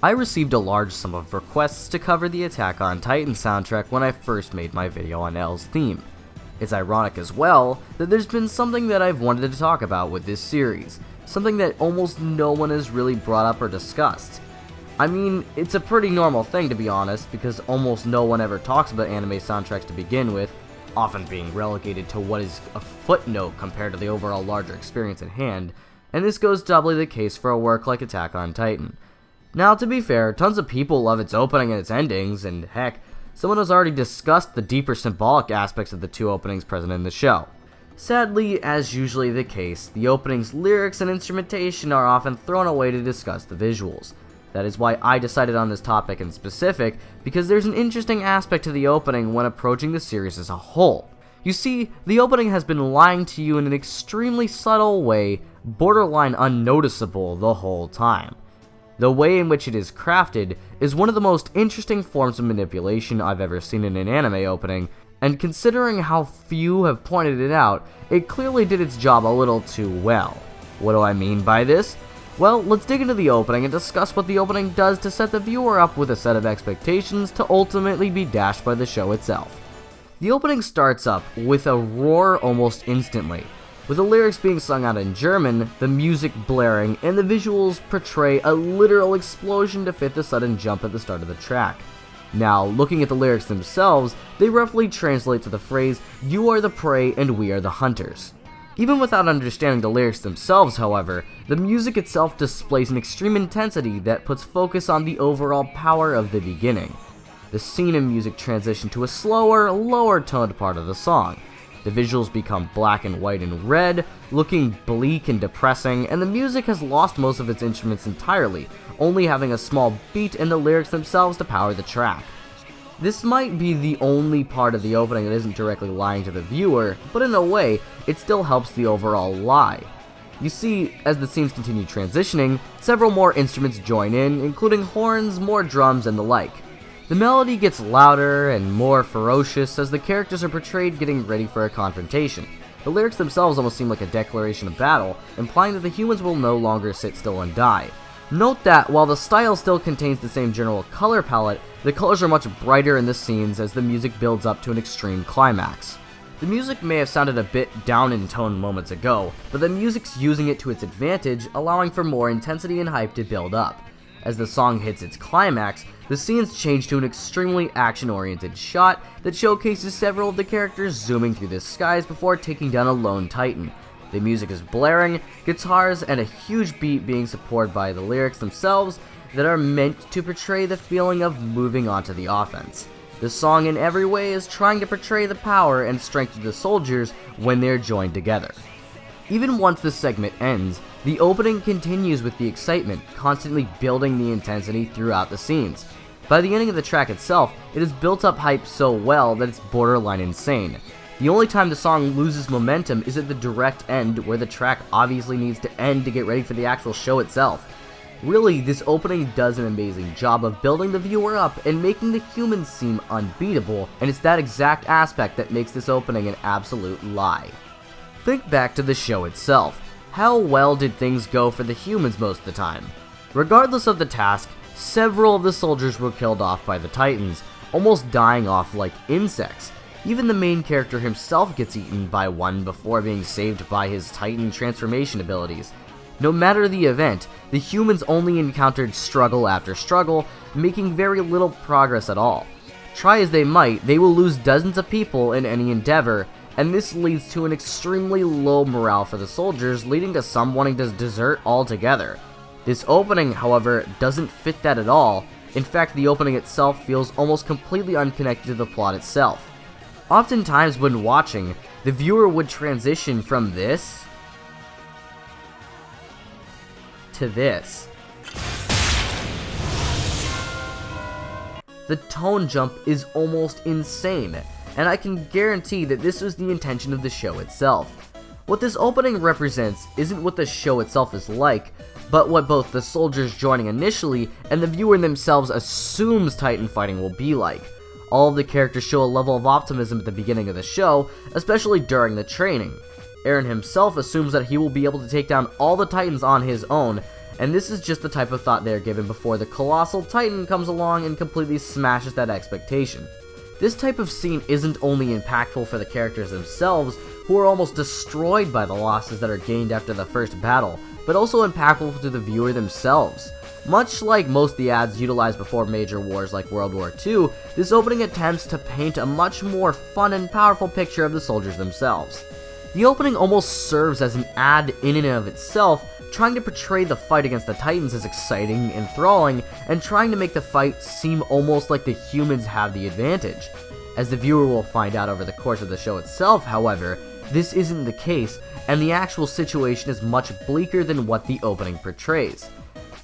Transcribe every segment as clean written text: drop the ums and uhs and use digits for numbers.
I received a large sum of requests to cover the Attack on Titan soundtrack when I first made my video on L's theme. It's ironic as well that there's been something that I've wanted to talk about with this series, something that almost no one has really brought up or discussed. I mean, it's a pretty normal thing to be honest, because almost no one ever talks about anime soundtracks to begin with, often being relegated to what is a footnote compared to the overall larger experience at hand, and this goes doubly the case for a work like Attack on Titan. Now, to be fair, tons of people love its opening and its endings, and heck, someone has already discussed the deeper symbolic aspects of the two openings present in the show. Sadly, as usually the case, the opening's lyrics and instrumentation are often thrown away to discuss the visuals. That is why I decided on this topic in specific, because there's an interesting aspect to the opening when approaching the series as a whole. You see, the opening has been lying to you in an extremely subtle way, borderline unnoticeable the whole time. The way in which it is crafted is one of the most interesting forms of manipulation I've ever seen in an anime opening, and considering how few have pointed it out, it clearly did its job a little too well. What do I mean by this? Well, let's dig into the opening and discuss what the opening does to set the viewer up with a set of expectations to ultimately be dashed by the show itself. The opening starts up with a roar almost instantly, with the lyrics being sung out in German, the music blaring, and the visuals portray a literal explosion to fit the sudden jump at the start of the track. Now, looking at the lyrics themselves, they roughly translate to the phrase, "You are the prey and we are the hunters." Even without understanding the lyrics themselves, however, the music itself displays an extreme intensity that puts focus on the overall power of the beginning. The scene and music transition to a slower, lower-toned part of the song. The visuals become black and white and red, looking bleak and depressing, and the music has lost most of its instruments entirely, only having a small beat in the lyrics themselves to power the track. This might be the only part of the opening that isn't directly lying to the viewer, but in a way, it still helps the overall lie. You see, as the scenes continue transitioning, several more instruments join in, including horns, more drums, and the like. The melody gets louder and more ferocious as the characters are portrayed getting ready for a confrontation. The lyrics themselves almost seem like a declaration of battle, implying that the humans will no longer sit still and die. Note that while the style still contains the same general color palette, the colors are much brighter in the scenes as the music builds up to an extreme climax. The music may have sounded a bit down in tone moments ago, but the music's using it to its advantage, allowing for more intensity and hype to build up. As the song hits its climax, the scenes change to an extremely action-oriented shot that showcases several of the characters zooming through the skies before taking down a lone titan. The music is blaring, guitars, and a huge beat being supported by the lyrics themselves that are meant to portray the feeling of moving on to the offense. The song in every way is trying to portray the power and strength of the soldiers when they are joined together. Even once this segment ends, the opening continues with the excitement, constantly building the intensity throughout the scenes. By the ending of the track itself, it has built up hype so well that it's borderline insane. The only time the song loses momentum is at the direct end, where the track obviously needs to end to get ready for the actual show itself. Really, this opening does an amazing job of building the viewer up and making the humans seem unbeatable, and it's that exact aspect that makes this opening an absolute lie. Think back to the show itself. How well did things go for the humans most of the time? Regardless of the task, several of the soldiers were killed off by the Titans, almost dying off like insects. Even the main character himself gets eaten by one before being saved by his Titan transformation abilities. No matter the event, the humans only encountered struggle after struggle, making very little progress at all. Try as they might, they will lose dozens of people in any endeavor, and this leads to an extremely low morale for the soldiers, leading to some wanting to desert altogether. This opening, however, doesn't fit that at all. In fact, the opening itself feels almost completely unconnected to the plot itself. Oftentimes when watching, the viewer would transition from this to this. The tone jump is almost insane, and I can guarantee that this was the intention of the show itself. What this opening represents isn't what the show itself is like, but what both the soldiers joining initially and the viewer themselves assumes Titan fighting will be like. All of the characters show a level of optimism at the beginning of the show, especially during the training. Eren himself assumes that he will be able to take down all the Titans on his own, and this is just the type of thought they are given before the colossal titan comes along and completely smashes that expectation. This type of scene isn't only impactful for the characters themselves, who are almost destroyed by the losses that are gained after the first battle, but also impactful to the viewer themselves. Much like most of the ads utilized before major wars like World War II, this opening attempts to paint a much more fun and powerful picture of the soldiers themselves. The opening almost serves as an ad in and of itself, trying to portray the fight against the Titans as exciting, enthralling, and trying to make the fight seem almost like the humans have the advantage. As the viewer will find out over the course of the show itself, however, this isn't the case, and the actual situation is much bleaker than what the opening portrays.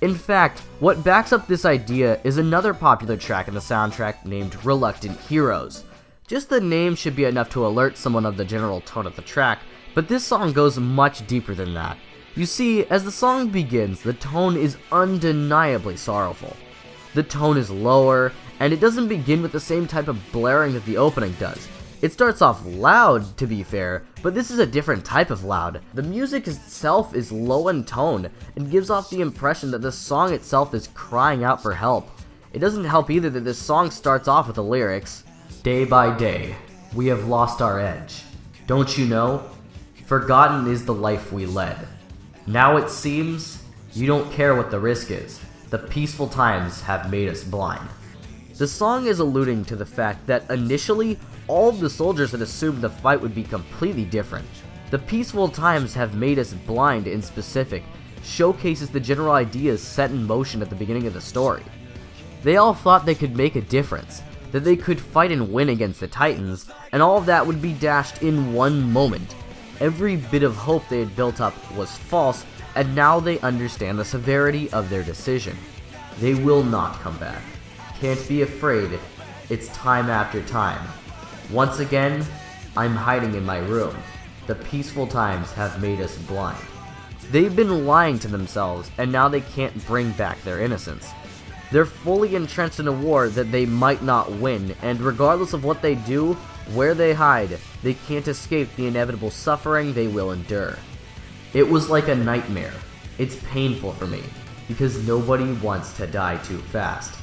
In fact, what backs up this idea is another popular track in the soundtrack named Reluctant Heroes. Just the name should be enough to alert someone of the general tone of the track, but this song goes much deeper than that. You see, as the song begins, the tone is undeniably sorrowful. The tone is lower, and it doesn't begin with the same type of blaring that the opening does. It starts off loud, to be fair, but this is a different type of loud. The music itself is low in tone, and gives off the impression that the song itself is crying out for help. It doesn't help either that this song starts off with the lyrics, "Day by day, we have lost our edge. Don't you know? Forgotten is the life we led. Now it seems, you don't care what the risk is. The peaceful times have made us blind." The song is alluding to the fact that initially, all of the soldiers had assumed the fight would be completely different. The peaceful times have made us blind in specific, showcases the general ideas set in motion at the beginning of the story. They all thought they could make a difference, that they could fight and win against the Titans, and all of that would be dashed in one moment. Every bit of hope they had built up was false, and now they understand the severity of their decision. They will not come back. Can't be afraid. It's time after time. Once again, I'm hiding in my room. The peaceful times have made us blind. They've been lying to themselves, and now they can't bring back their innocence. They're fully entrenched in a war that they might not win, and regardless of what they do, where they hide, they can't escape the inevitable suffering they will endure. It was like a nightmare. It's painful for me, because nobody wants to die too fast.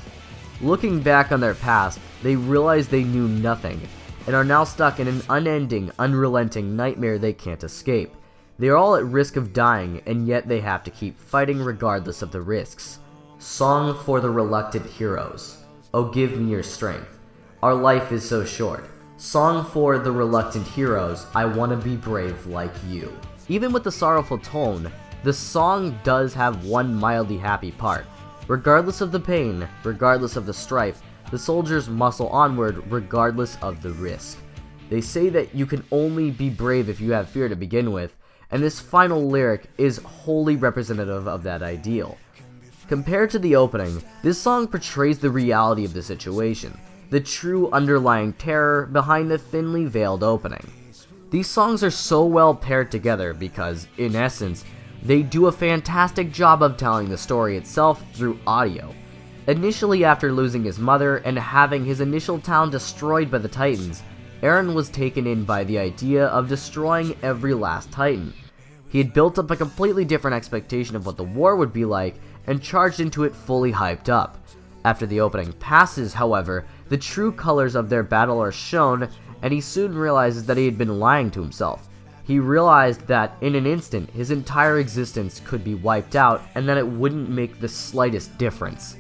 Looking back on their past, they realize they knew nothing, and are now stuck in an unending, unrelenting nightmare they can't escape. They are all at risk of dying, and yet they have to keep fighting regardless of the risks. Song for the Reluctant Heroes. Oh, give me your strength. Our life is so short. Song for the Reluctant Heroes. I want to be brave like you. Even with the sorrowful tone, the song does have one mildly happy part. Regardless of the pain, regardless of the strife, the soldiers muscle onward regardless of the risk. They say that you can only be brave if you have fear to begin with, and this final lyric is wholly representative of that ideal. Compared to the opening, this song portrays the reality of the situation, the true underlying terror behind the thinly veiled opening. These songs are so well paired together because, in essence, they do a fantastic job of telling the story itself through audio. Initially, after losing his mother and having his initial town destroyed by the Titans, Eren was taken in by the idea of destroying every last Titan. He had built up a completely different expectation of what the war would be like and charged into it fully hyped up. After the opening passes, however, the true colors of their battle are shown, and he soon realizes that he had been lying to himself. He realized that in an instant, his entire existence could be wiped out and that it wouldn't make the slightest difference.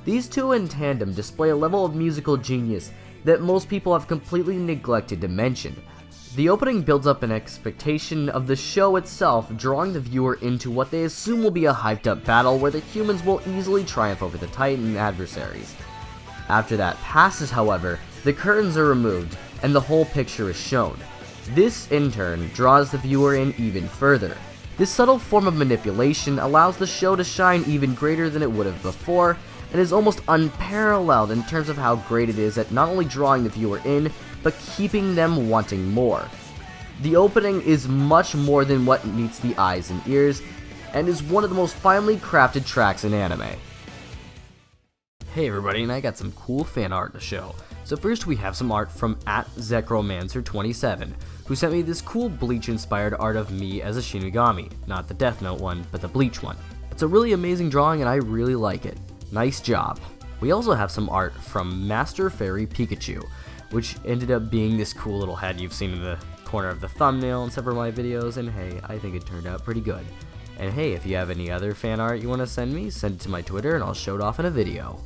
These two in tandem display a level of musical genius that most people have completely neglected to mention. The opening builds up an expectation of the show itself, drawing the viewer into what they assume will be a hyped up battle where the humans will easily triumph over the Titan adversaries. After that passes, however, the curtains are removed and the whole picture is shown. This, in turn, draws the viewer in even further. This subtle form of manipulation allows the show to shine even greater than it would have before, and is almost unparalleled in terms of how great it is at not only drawing the viewer in, but keeping them wanting more. The opening is much more than what meets the eyes and ears, and is one of the most finely crafted tracks in anime. Hey everybody, and I got some cool fan art to show. So first we have some art from @Zekromancer27, who sent me this cool Bleach inspired art of me as a Shinigami, not the Death Note one, but the Bleach one. It's a really amazing drawing and I really like it. Nice job. We also have some art from Master Fairy Pikachu, which ended up being this cool little head you've seen in the corner of the thumbnail in several of my videos, and hey, I think it turned out pretty good. And hey, if you have any other fan art you want to send me, send it to my Twitter and I'll show it off in a video.